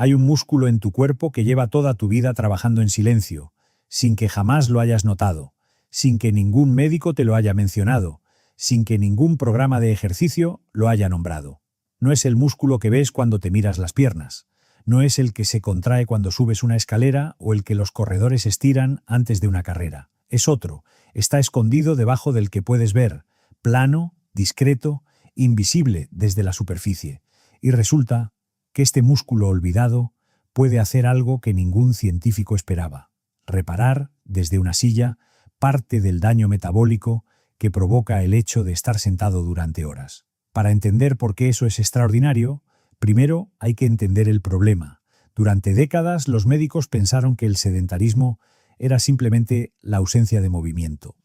Hay un músculo en tu cuerpo que lleva toda tu vida trabajando en silencio, sin que jamás lo hayas notado, sin que ningún médico te lo haya mencionado, sin que ningún programa de ejercicio lo haya nombrado. No es el músculo que ves cuando te miras las piernas. No es el que se contrae cuando subes una escalera o el que los corredores estiran antes de una carrera. Es otro. Está escondido debajo del que puedes ver, plano, discreto, invisible desde la superficie. Y resulta que este músculo olvidado puede hacer algo que ningún científico esperaba: reparar, desde una silla, parte del daño metabólico que provoca el hecho de estar sentado durante horas. Para entender por qué eso es extraordinario, primero hay que entender el problema. Durante décadas los médicos pensaron que el sedentarismo era simplemente la ausencia de movimiento,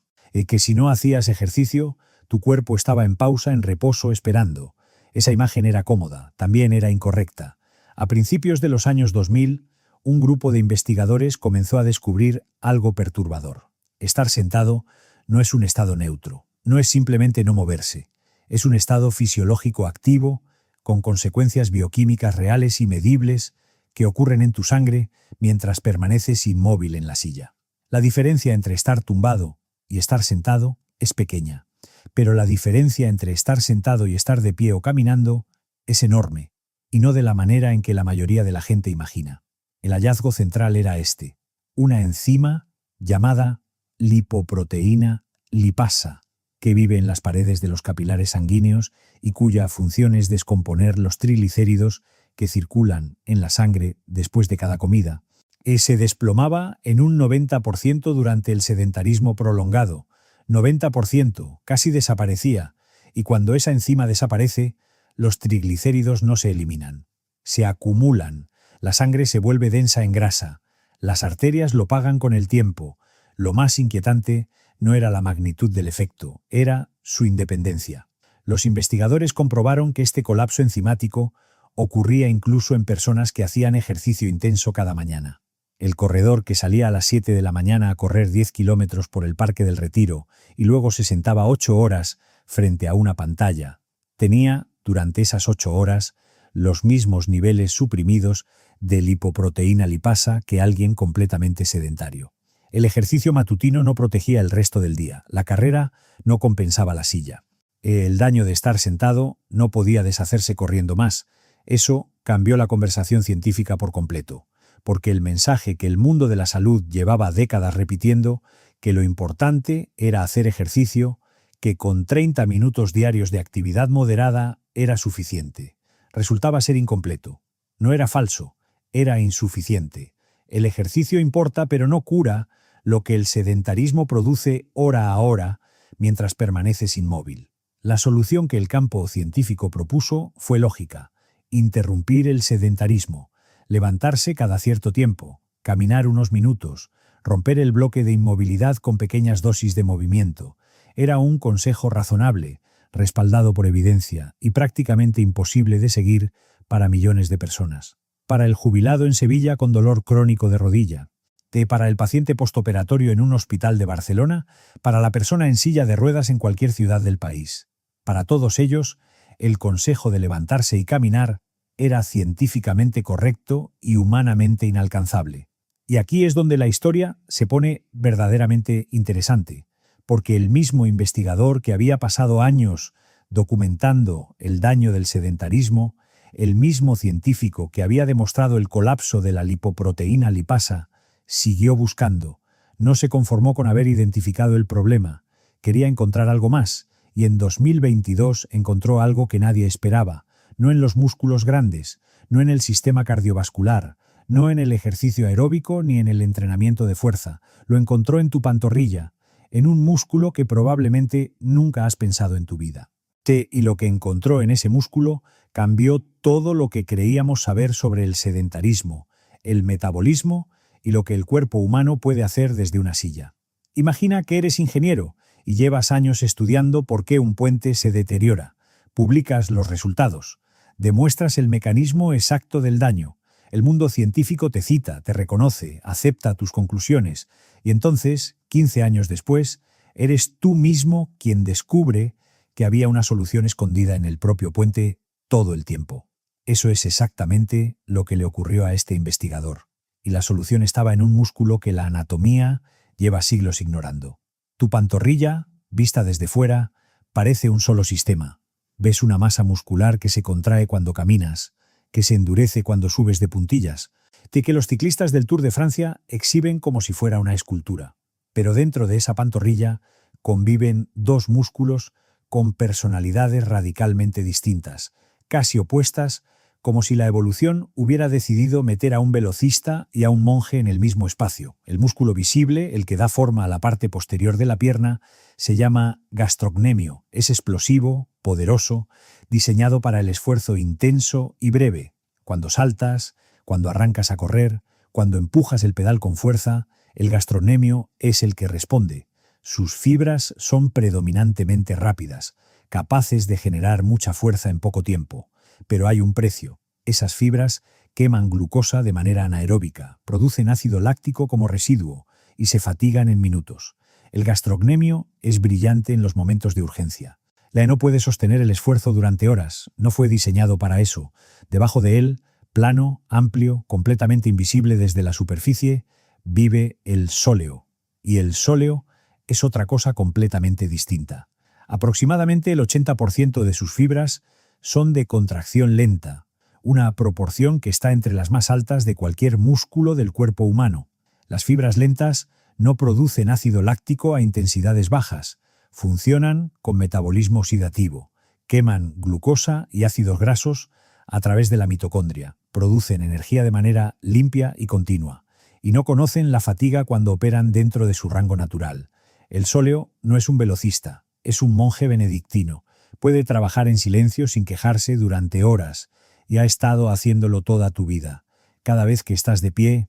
que si no hacías ejercicio, tu cuerpo estaba en pausa, en reposo, esperando. Esa imagen era cómoda, también era incorrecta. A principios de los años 2000, un grupo de investigadores comenzó a descubrir algo perturbador. Estar sentado no es un estado neutro, no es simplemente no moverse. Es un estado fisiológico activo, con consecuencias bioquímicas reales y medibles que ocurren en tu sangre mientras permaneces inmóvil en la silla. La diferencia entre estar tumbado y estar sentado es pequeña, pero la diferencia entre estar sentado y estar de pie o caminando es enorme, y no de la manera en que la mayoría de la gente imagina. El hallazgo central era este: una enzima llamada lipoproteína lipasa, que vive en las paredes de los capilares sanguíneos y cuya función es descomponer los triglicéridos que circulan en la sangre después de cada comida. Se desplomaba en un 90% durante el sedentarismo prolongado. 90%, casi desaparecía, y cuando esa enzima desaparece, los triglicéridos no se eliminan. Se acumulan, la sangre se vuelve densa en grasa, las arterias lo pagan con el tiempo. Lo más inquietante no era la magnitud del efecto, era su independencia. Los investigadores comprobaron que este colapso enzimático ocurría incluso en personas que hacían ejercicio intenso cada mañana. El corredor que salía a las 7 de la mañana a correr 10 kilómetros por el Parque del Retiro y luego se sentaba 8 horas frente a una pantalla, tenía, durante esas 8 horas, los mismos niveles suprimidos de lipoproteína lipasa que alguien completamente sedentario. El ejercicio matutino no protegía el resto del día, la carrera no compensaba la silla. El daño de estar sentado no podía deshacerse corriendo más. Eso cambió la conversación científica por completo, porque el mensaje que el mundo de la salud llevaba décadas repitiendo, que lo importante era hacer ejercicio, que con 30 minutos diarios de actividad moderada era suficiente, resultaba ser incompleto. No era falso, era insuficiente. El ejercicio importa, pero no cura lo que el sedentarismo produce hora a hora mientras permaneces inmóvil. La solución que el campo científico propuso fue lógica: interrumpir el sedentarismo, levantarse cada cierto tiempo, caminar unos minutos, romper el bloque de inmovilidad con pequeñas dosis de movimiento. Era un consejo razonable, respaldado por evidencia y prácticamente imposible de seguir para millones de personas. Para el jubilado en Sevilla con dolor crónico de rodilla, para el paciente postoperatorio en un hospital de Barcelona, para la persona en silla de ruedas en cualquier ciudad del país. Para todos ellos, el consejo de levantarse y caminar era científicamente correcto y humanamente inalcanzable. Y aquí es donde la historia se pone verdaderamente interesante, porque el mismo investigador que había pasado años documentando el daño del sedentarismo, el mismo científico que había demostrado el colapso de la lipoproteína lipasa, siguió buscando. No se conformó con haber identificado el problema, quería encontrar algo más, y en 2022 encontró algo que nadie esperaba: no en los músculos grandes, no en el sistema cardiovascular, no en el ejercicio aeróbico ni en el entrenamiento de fuerza. Lo encontró en tu pantorrilla, en un músculo que probablemente nunca has pensado en tu vida. Y lo que encontró en ese músculo cambió todo lo que creíamos saber sobre el sedentarismo, el metabolismo y lo que el cuerpo humano puede hacer desde una silla. Imagina que eres ingeniero y llevas años estudiando por qué un puente se deteriora. Publicas los resultados, demuestras el mecanismo exacto del daño. El mundo científico te cita, te reconoce, acepta tus conclusiones, y entonces, 15 años después, eres tú mismo quien descubre que había una solución escondida en el propio puente todo el tiempo. Eso es exactamente lo que le ocurrió a este investigador, y la solución estaba en un músculo que la anatomía lleva siglos ignorando. Tu pantorrilla, vista desde fuera, parece un solo sistema. Ves una masa muscular que se contrae cuando caminas, que se endurece cuando subes de puntillas, y que los ciclistas del Tour de Francia exhiben como si fuera una escultura. Pero dentro de esa pantorrilla conviven dos músculos con personalidades radicalmente distintas, casi opuestas, como si la evolución hubiera decidido meter a un velocista y a un monje en el mismo espacio. El músculo visible, el que da forma a la parte posterior de la pierna, se llama gastrocnemio. Es explosivo, poderoso, diseñado para el esfuerzo intenso y breve. Cuando saltas, cuando arrancas a correr, cuando empujas el pedal con fuerza, el gastrocnemio es el que responde. Sus fibras son predominantemente rápidas, capaces de generar mucha fuerza en poco tiempo. Pero hay un precio. Esas fibras queman glucosa de manera anaeróbica, producen ácido láctico como residuo y se fatigan en minutos. El gastrocnemio es brillante en los momentos de urgencia. La no puede sostener el esfuerzo durante horas, no fue diseñado para eso. Debajo de él, plano, amplio, completamente invisible desde la superficie, vive el sóleo. Y el sóleo es otra cosa completamente distinta. Aproximadamente el 80% de sus fibras son de contracción lenta, una proporción que está entre las más altas de cualquier músculo del cuerpo humano. Las fibras lentas no producen ácido láctico a intensidades bajas, funcionan con metabolismo oxidativo, queman glucosa y ácidos grasos a través de la mitocondria, producen energía de manera limpia y continua, y no conocen la fatiga cuando operan dentro de su rango natural. El sóleo no es un velocista, es un monje benedictino. Puede trabajar en silencio sin quejarse durante horas, y ha estado haciéndolo toda tu vida. Cada vez que estás de pie,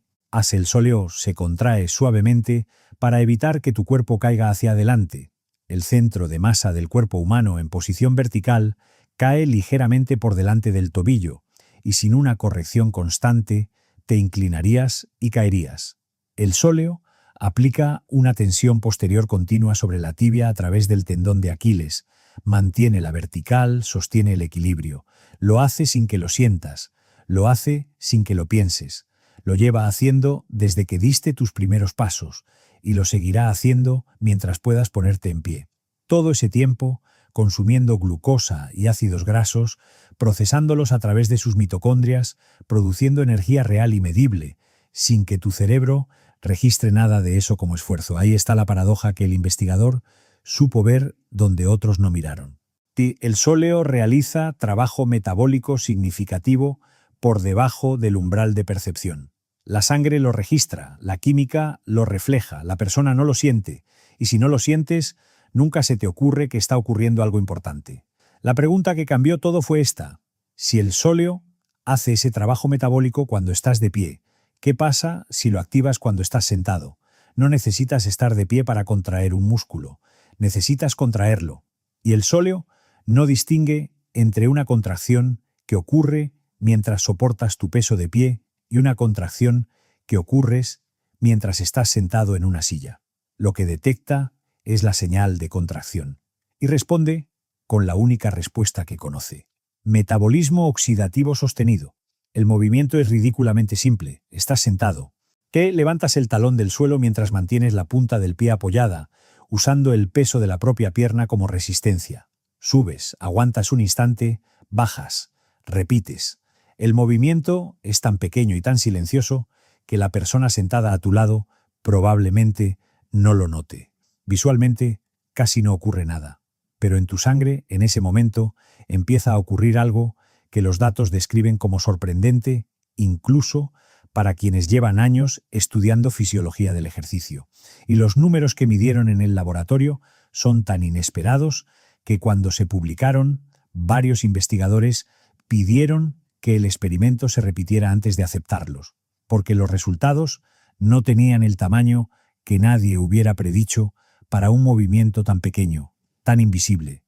el sóleo se contrae suavemente para evitar que tu cuerpo caiga hacia adelante. El centro de masa del cuerpo humano en posición vertical cae ligeramente por delante del tobillo, y sin una corrección constante, te inclinarías y caerías. El sóleo aplica una tensión posterior continua sobre la tibia a través del tendón de Aquiles, mantiene la vertical, sostiene el equilibrio. Lo hace sin que lo sientas, lo hace sin que lo pienses. Lo lleva haciendo desde que diste tus primeros pasos y lo seguirá haciendo mientras puedas ponerte en pie. Todo ese tiempo, consumiendo glucosa y ácidos grasos, procesándolos a través de sus mitocondrias, produciendo energía real y medible, sin que tu cerebro registre nada de eso como esfuerzo. Ahí está la paradoja que el investigador supo ver donde otros no miraron. El sóleo realiza trabajo metabólico significativo por debajo del umbral de percepción. La sangre lo registra, la química lo refleja, la persona no lo siente, y si no lo sientes, nunca se te ocurre que está ocurriendo algo importante. La pregunta que cambió todo fue esta: si el sóleo hace ese trabajo metabólico cuando estás de pie, ¿qué pasa si lo activas cuando estás sentado? No necesitas estar de pie para contraer un músculo, necesitas contraerlo. Y el sóleo no distingue entre una contracción que ocurre mientras soportas tu peso de pie y una contracción que ocurres mientras estás sentado en una silla. Lo que detecta es la señal de contracción y responde con la única respuesta que conoce: metabolismo oxidativo sostenido. El movimiento es ridículamente simple. Estás sentado. Te levantas el talón del suelo mientras mantienes la punta del pie apoyada, usando el peso de la propia pierna como resistencia. Subes, aguantas un instante, bajas, repites. El movimiento es tan pequeño y tan silencioso que la persona sentada a tu lado probablemente no lo note. Visualmente, casi no ocurre nada. Pero en tu sangre, en ese momento, empieza a ocurrir algo que los datos describen como sorprendente, incluso para quienes llevan años estudiando fisiología del ejercicio. Y los números que midieron en el laboratorio son tan inesperados que cuando se publicaron, varios investigadores pidieron que el experimento se repitiera antes de aceptarlos, porque los resultados no tenían el tamaño que nadie hubiera predicho para un movimiento tan pequeño, tan invisible,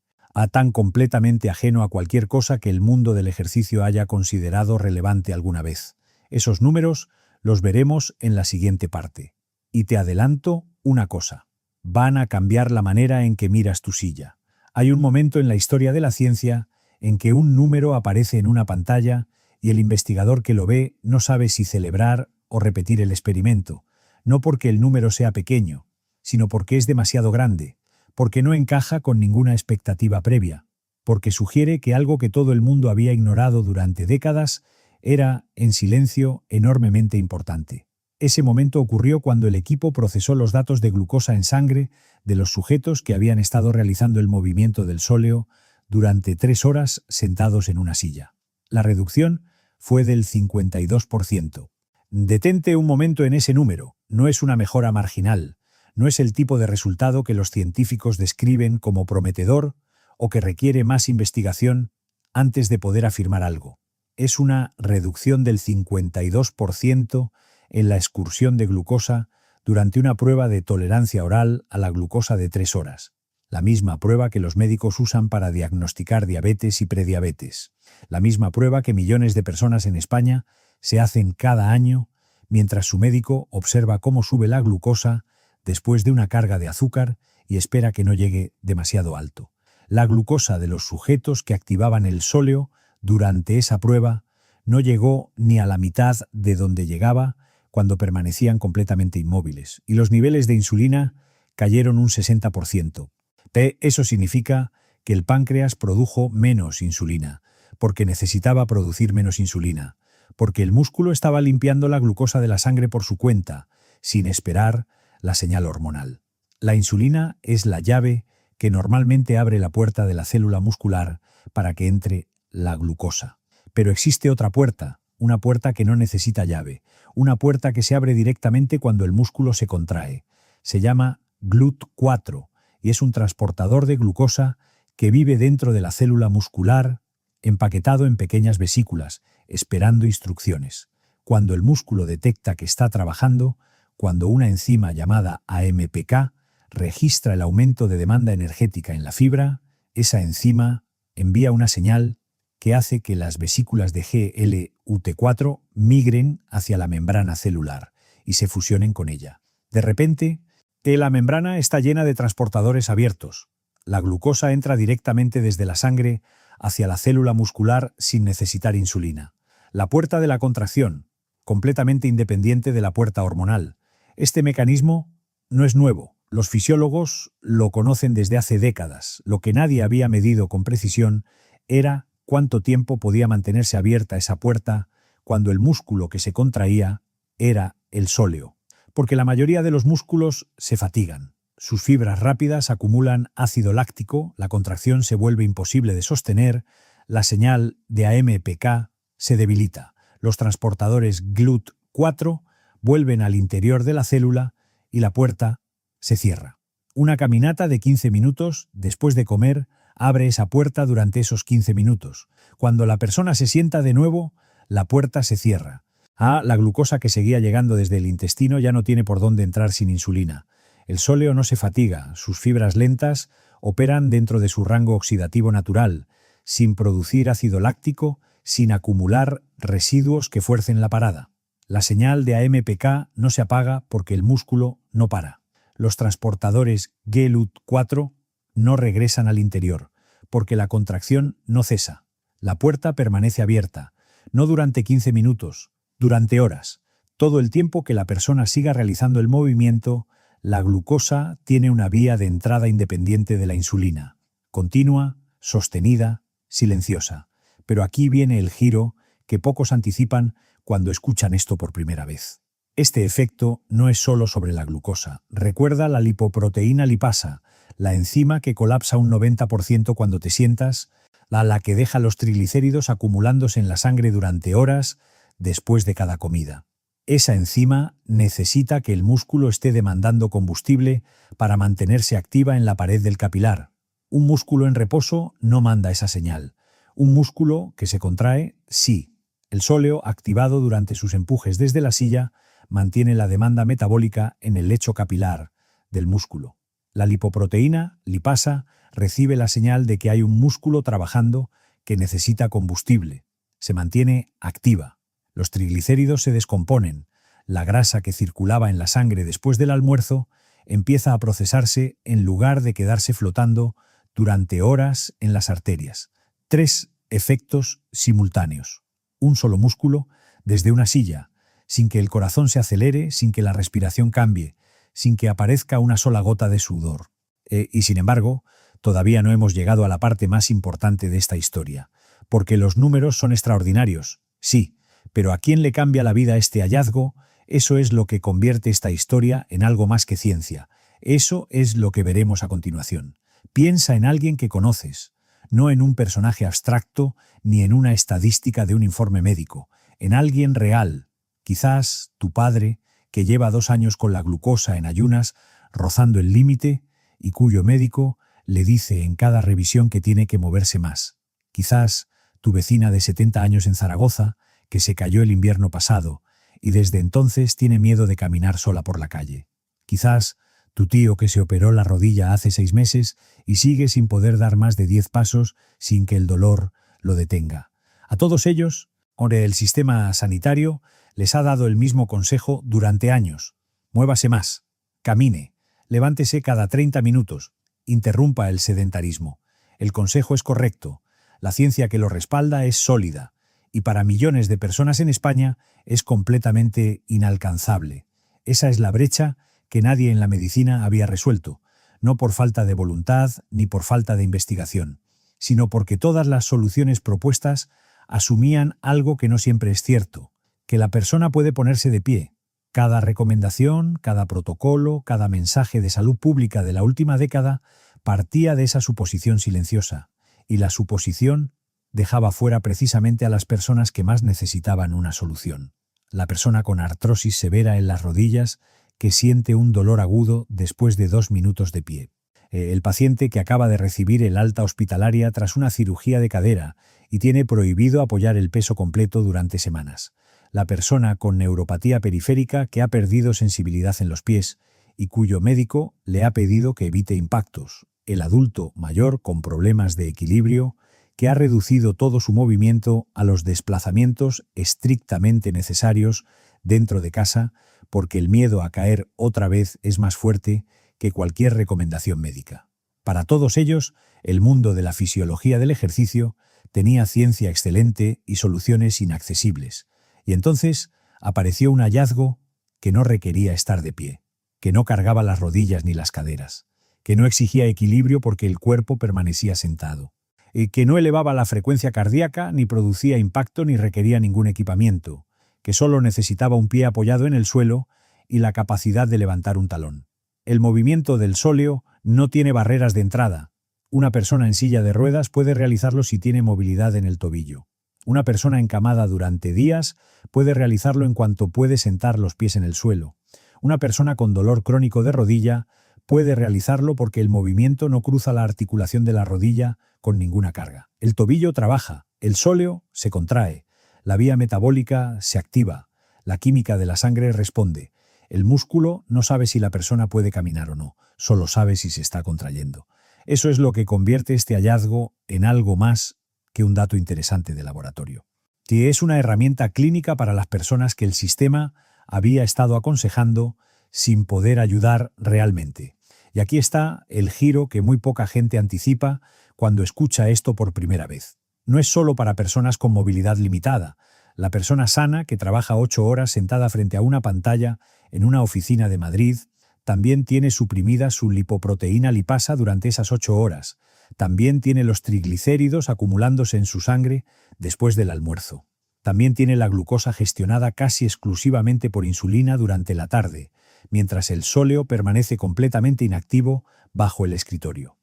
tan completamente ajeno a cualquier cosa que el mundo del ejercicio haya considerado relevante alguna vez. Esos números los veremos en la siguiente parte. Y te adelanto una cosa: van a cambiar la manera en que miras tu silla. Hay un momento en la historia de la ciencia en que un número aparece en una pantalla y el investigador que lo ve no sabe si celebrar o repetir el experimento, no porque el número sea pequeño, sino porque es demasiado grande, porque no encaja con ninguna expectativa previa, porque sugiere que algo que todo el mundo había ignorado durante décadas era, en silencio, enormemente importante. Ese momento ocurrió cuando el equipo procesó los datos de glucosa en sangre de los sujetos que habían estado realizando el movimiento del sóleo durante 3 horas sentados en una silla. La reducción fue del 52%. Detente un momento en ese número. No es una mejora marginal. No es el tipo de resultado que los científicos describen como prometedor o que requiere más investigación antes de poder afirmar algo. Es una reducción del 52% en la excursión de glucosa durante una prueba de tolerancia oral a la glucosa de 3 horas. La misma prueba que los médicos usan para diagnosticar diabetes y prediabetes. La misma prueba que millones de personas en España se hacen cada año mientras su médico observa cómo sube la glucosa después de una carga de azúcar y espera que no llegue demasiado alto. La glucosa de los sujetos que activaban el sóleo durante esa prueba no llegó ni a la mitad de donde llegaba cuando permanecían completamente inmóviles, y los niveles de insulina cayeron un 60%. Eso significa que el páncreas produjo menos insulina, porque necesitaba producir menos insulina, porque el músculo estaba limpiando la glucosa de la sangre por su cuenta, sin esperar la señal hormonal. La insulina es la llave que normalmente abre la puerta de la célula muscular para que entre la glucosa. Pero existe otra puerta, una puerta que no necesita llave, una puerta que se abre directamente cuando el músculo se contrae. Se llama GLUT4 y es un transportador de glucosa que vive dentro de la célula muscular, empaquetado en pequeñas vesículas, esperando instrucciones. Cuando el músculo detecta que está trabajando, cuando una enzima llamada AMPK registra el aumento de demanda energética en la fibra, esa enzima envía una señal que hace que las vesículas de GLUT4 migren hacia la membrana celular y se fusionen con ella. De repente, la membrana está llena de transportadores abiertos. La glucosa entra directamente desde la sangre hacia la célula muscular sin necesitar insulina. La puerta de la contracción, completamente independiente de la puerta hormonal. Este mecanismo no es nuevo. Los fisiólogos lo conocen desde hace décadas. Lo que nadie había medido con precisión era cuánto tiempo podía mantenerse abierta esa puerta cuando el músculo que se contraía era el sóleo. Porque la mayoría de los músculos se fatigan. Sus fibras rápidas acumulan ácido láctico, la contracción se vuelve imposible de sostener, la señal de AMPK se debilita. Los transportadores GLUT4 vuelven al interior de la célula y la puerta se cierra. Una caminata de 15 minutos después de comer abre esa puerta durante esos 15 minutos. Cuando la persona se sienta de nuevo, la puerta se cierra. La glucosa que seguía llegando desde el intestino ya no tiene por dónde entrar sin insulina. El sóleo no se fatiga, sus fibras lentas operan dentro de su rango oxidativo natural, sin producir ácido láctico, sin acumular residuos que fuercen la parada. La señal de AMPK no se apaga porque el músculo no para. Los transportadores GLUT4 no regresan al interior, porque la contracción no cesa. La puerta permanece abierta, no durante 15 minutos, durante horas. Todo el tiempo que la persona siga realizando el movimiento, la glucosa tiene una vía de entrada independiente de la insulina, continua, sostenida, silenciosa. Pero aquí viene el giro que pocos anticipan cuando escuchan esto por primera vez. Este efecto no es solo sobre la glucosa. Recuerda la lipoproteína lipasa, la enzima que colapsa un 90% cuando te sientas, la que deja los triglicéridos acumulándose en la sangre durante horas después de cada comida. Esa enzima necesita que el músculo esté demandando combustible para mantenerse activa en la pared del capilar. Un músculo en reposo no manda esa señal. Un músculo que se contrae, sí. El sóleo, activado durante sus empujes desde la silla, mantiene la demanda metabólica en el lecho capilar del músculo. La lipoproteína, lipasa, recibe la señal de que hay un músculo trabajando que necesita combustible. Se mantiene activa. Los triglicéridos se descomponen. La grasa que circulaba en la sangre después del almuerzo empieza a procesarse en lugar de quedarse flotando durante horas en las arterias. 3 efectos simultáneos. un solo músculo, desde una silla, sin que el corazón se acelere, sin que la respiración cambie, sin que aparezca una sola gota de sudor. Y sin embargo, todavía no hemos llegado a la parte más importante de esta historia, porque los números son extraordinarios, sí, pero ¿a quién le cambia la vida este hallazgo? Eso es lo que convierte esta historia en algo más que ciencia. Eso es lo que veremos a continuación. Piensa en alguien que conoces, no en un personaje abstracto ni en una estadística de un informe médico, en alguien real, quizás tu padre, que lleva 2 años con la glucosa en ayunas, rozando el límite, y cuyo médico le dice en cada revisión que tiene que moverse más. Quizás tu vecina de 70 años en Zaragoza, que se cayó el invierno pasado, y desde entonces tiene miedo de caminar sola por la calle. Quizás tu tío que se operó la rodilla hace 6 meses y sigue sin poder dar más de 10 pasos sin que el dolor lo detenga. A todos ellos, el sistema sanitario les ha dado el mismo consejo durante años. Muévase más, camine, levántese cada 30 minutos, interrumpa el sedentarismo. El consejo es correcto, la ciencia que lo respalda es sólida, y para millones de personas en España es completamente inalcanzable. Esa es la brecha que nadie en la medicina había resuelto, no por falta de voluntad ni por falta de investigación, sino porque todas las soluciones propuestas asumían algo que no siempre es cierto, que la persona puede ponerse de pie. Cada recomendación, cada protocolo, cada mensaje de salud pública de la última década partía de esa suposición silenciosa, y la suposición dejaba fuera precisamente a las personas que más necesitaban una solución. La persona con artrosis severa en las rodillas que siente un dolor agudo después de 2 minutos de pie. El paciente que acaba de recibir el alta hospitalaria tras una cirugía de cadera y tiene prohibido apoyar el peso completo durante semanas. La persona con neuropatía periférica que ha perdido sensibilidad en los pies y cuyo médico le ha pedido que evite impactos. El adulto mayor con problemas de equilibrio que ha reducido todo su movimiento a los desplazamientos estrictamente necesarios dentro de casa porque el miedo a caer otra vez es más fuerte que cualquier recomendación médica. Para todos ellos, el mundo de la fisiología del ejercicio tenía ciencia excelente y soluciones inaccesibles. Y entonces apareció un hallazgo que no requería estar de pie, que no cargaba las rodillas ni las caderas, que no exigía equilibrio porque el cuerpo permanecía sentado, y que no elevaba la frecuencia cardíaca, ni producía impacto, ni requería ningún equipamiento, que solo necesitaba un pie apoyado en el suelo y la capacidad de levantar un talón. El movimiento del sóleo no tiene barreras de entrada. Una persona en silla de ruedas puede realizarlo si tiene movilidad en el tobillo. Una persona encamada durante días puede realizarlo en cuanto puede sentar los pies en el suelo. Una persona con dolor crónico de rodilla puede realizarlo porque el movimiento no cruza la articulación de la rodilla con ninguna carga. El tobillo trabaja, el sóleo se contrae, la vía metabólica se activa, la química de la sangre responde. El músculo no sabe si la persona puede caminar o no, solo sabe si se está contrayendo. Eso es lo que convierte este hallazgo en algo más que un dato interesante de laboratorio. Que es una herramienta clínica para las personas que el sistema había estado aconsejando sin poder ayudar realmente. Y aquí está el giro que muy poca gente anticipa cuando escucha esto por primera vez. No es solo para personas con movilidad limitada. La persona sana que trabaja 8 horas sentada frente a una pantalla en una oficina de Madrid también tiene suprimida su lipoproteína lipasa durante esas 8 horas. También tiene los triglicéridos acumulándose en su sangre después del almuerzo. También tiene la glucosa gestionada casi exclusivamente por insulina durante la tarde, mientras el sóleo permanece completamente inactivo bajo el escritorio.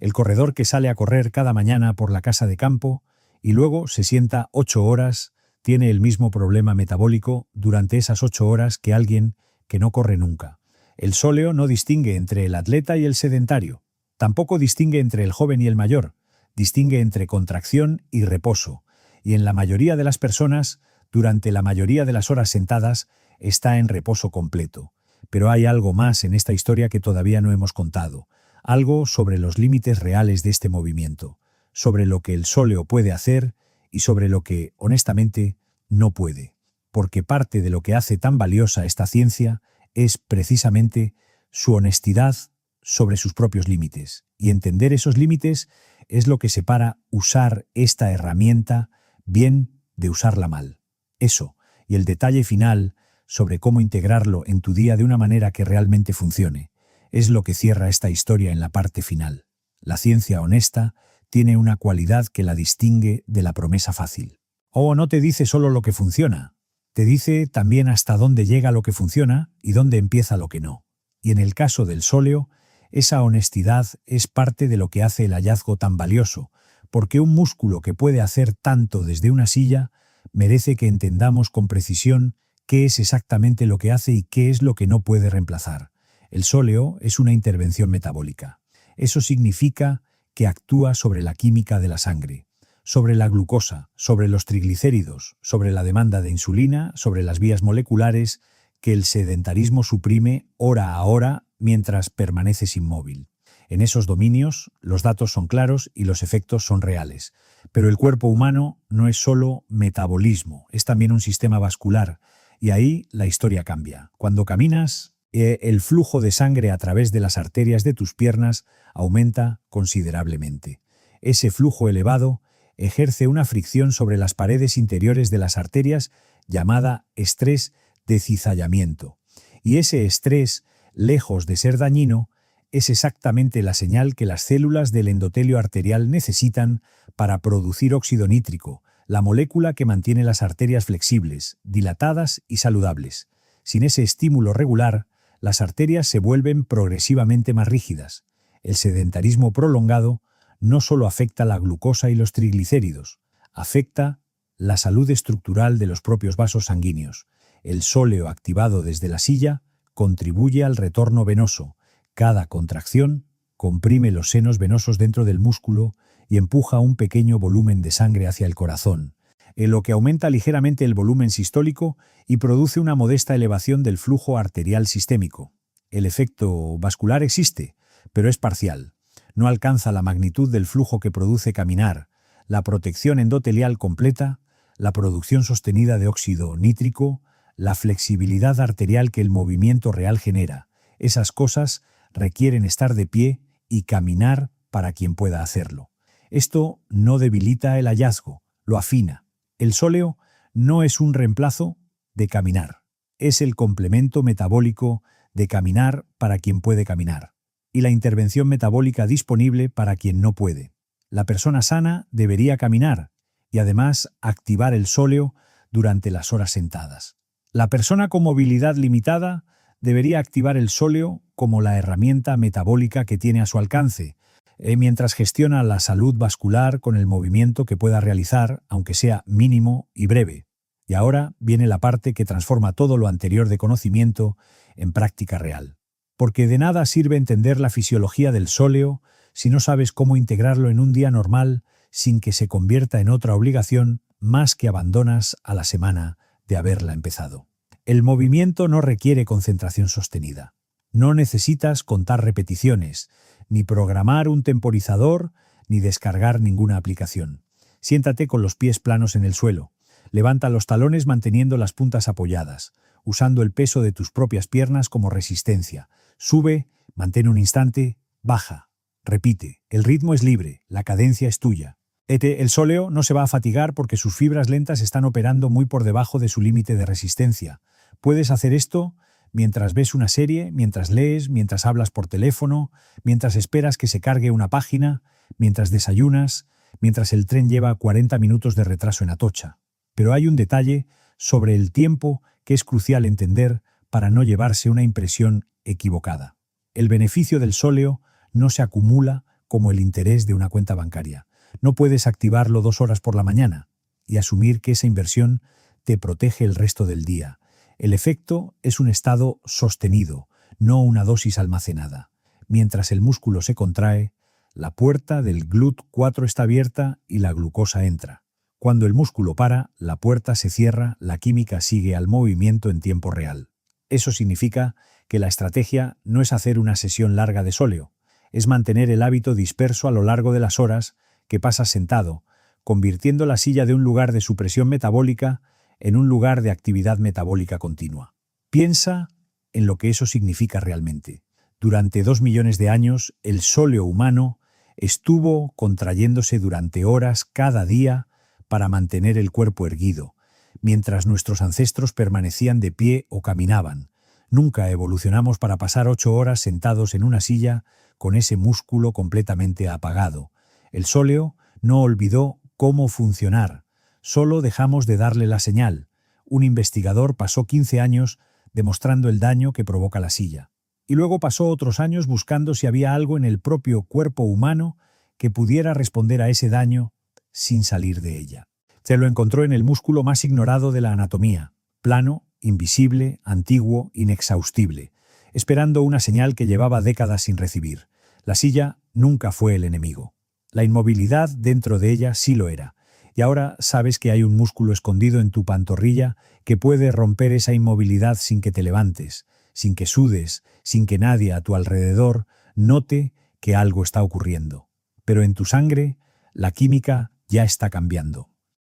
El corredor que sale a correr cada mañana por la casa de campo y luego se sienta 8 horas tiene el mismo problema metabólico durante esas 8 horas que alguien que no corre nunca. El sóleo no distingue entre el atleta y el sedentario. Tampoco distingue entre el joven y el mayor. Distingue entre contracción y reposo. Y en la mayoría de las personas, durante la mayoría de las horas sentadas, está en reposo completo. Pero hay algo más en esta historia que todavía no hemos contado. Algo sobre los límites reales de este movimiento. Sobre lo que el sóleo puede hacer y sobre lo que, honestamente, no puede. Porque parte de lo que hace tan valiosa esta ciencia es precisamente su honestidad sobre sus propios límites. Y entender esos límites es lo que separa usar esta herramienta bien de usarla mal. Eso, y el detalle final sobre cómo integrarlo en tu día de una manera que realmente funcione, es lo que cierra esta historia en la parte final. La ciencia honesta tiene una cualidad que la distingue de la promesa fácil. No te dice solo lo que funciona, te dice también hasta dónde llega lo que funciona y dónde empieza lo que no. Y en el caso del sóleo, esa honestidad es parte de lo que hace el hallazgo tan valioso, porque un músculo que puede hacer tanto desde una silla merece que entendamos con precisión qué es exactamente lo que hace y qué es lo que no puede reemplazar. El sóleo es una intervención metabólica. Eso significa que actúa sobre la química de la sangre, sobre la glucosa, sobre los triglicéridos, sobre la demanda de insulina, sobre las vías moleculares que el sedentarismo suprime hora a hora mientras permaneces inmóvil. En esos dominios, los datos son claros y los efectos son reales. Pero el cuerpo humano no es solo metabolismo, es también un sistema vascular. Y ahí la historia cambia. Cuando caminas, el flujo de sangre a través de las arterias de tus piernas aumenta considerablemente. Ese flujo elevado ejerce una fricción sobre las paredes interiores de las arterias llamada estrés de cizallamiento. Y ese estrés, lejos de ser dañino, es exactamente la señal que las células del endotelio arterial necesitan para producir óxido nítrico, la molécula que mantiene las arterias flexibles, dilatadas y saludables. Sin ese estímulo regular, las arterias se vuelven progresivamente más rígidas. El sedentarismo prolongado no solo afecta la glucosa y los triglicéridos, afecta la salud estructural de los propios vasos sanguíneos. El sóleo activado desde la silla contribuye al retorno venoso. Cada contracción comprime los senos venosos dentro del músculo y empuja un pequeño volumen de sangre hacia el corazón, en lo que aumenta ligeramente el volumen sistólico y produce una modesta elevación del flujo arterial sistémico. El efecto vascular existe, pero es parcial. No alcanza la magnitud del flujo que produce caminar, la protección endotelial completa, la producción sostenida de óxido nítrico, la flexibilidad arterial que el movimiento real genera. Esas cosas requieren estar de pie y caminar para quien pueda hacerlo. Esto no debilita el hallazgo, lo afina. El sóleo no es un reemplazo de caminar, es el complemento metabólico de caminar para quien puede caminar, y la intervención metabólica disponible para quien no puede. La persona sana debería caminar y además activar el sóleo durante las horas sentadas. La persona con movilidad limitada debería activar el sóleo como la herramienta metabólica que tiene a su alcance, mientras gestiona la salud vascular con el movimiento que pueda realizar, aunque sea mínimo y breve. Y ahora viene la parte que transforma todo lo anterior de conocimiento en práctica real. Porque de nada sirve entender la fisiología del sóleo si no sabes cómo integrarlo en un día normal sin que se convierta en otra obligación más que abandonas a la semana de haberla empezado. El movimiento no requiere concentración sostenida. No necesitas contar repeticiones, ni programar un temporizador, ni descargar ninguna aplicación. Siéntate con los pies planos en el suelo. Levanta los talones manteniendo las puntas apoyadas, usando el peso de tus propias piernas como resistencia. Sube, mantén un instante, baja. Repite. El ritmo es libre, la cadencia es tuya. El sóleo no se va a fatigar porque sus fibras lentas están operando muy por debajo de su límite de resistencia. Puedes hacer esto mientras ves una serie, mientras lees, mientras hablas por teléfono, mientras esperas que se cargue una página, mientras desayunas, mientras el tren lleva 40 minutos de retraso en Atocha. Pero hay un detalle sobre el tiempo que es crucial entender para no llevarse una impresión equivocada. El beneficio del sóleo no se acumula como el interés de una cuenta bancaria. No puedes activarlo 2 horas por la mañana y asumir que esa inversión te protege el resto del día. El efecto es un estado sostenido, no una dosis almacenada. Mientras el músculo se contrae, la puerta del GLUT4 está abierta y la glucosa entra. Cuando el músculo para, la puerta se cierra, la química sigue al movimiento en tiempo real. Eso significa que la estrategia no es hacer una sesión larga de sóleo, es mantener el hábito disperso a lo largo de las horas que pasas sentado, convirtiendo la silla de un lugar de supresión metabólica en un lugar de actividad metabólica continua. Piensa en lo que eso significa realmente. Durante 2 millones de años, el sóleo humano estuvo contrayéndose durante horas cada día para mantener el cuerpo erguido, mientras nuestros ancestros permanecían de pie o caminaban. Nunca evolucionamos para pasar 8 horas sentados en una silla con ese músculo completamente apagado. El sóleo no olvidó cómo funcionar, solo dejamos de darle la señal. Un investigador pasó 15 años demostrando el daño que provoca la silla. Y luego pasó otros años buscando si había algo en el propio cuerpo humano que pudiera responder a ese daño sin salir de ella. Se lo encontró en el músculo más ignorado de la anatomía, plano, invisible, antiguo, inexhaustible, esperando una señal que llevaba décadas sin recibir. La silla nunca fue el enemigo. La inmovilidad dentro de ella sí lo era. Y ahora sabes que hay un músculo escondido en tu pantorrilla que puede romper esa inmovilidad sin que te levantes, sin que sudes, sin que nadie a tu alrededor note que algo está ocurriendo. Pero en tu sangre, la química ya está cambiando.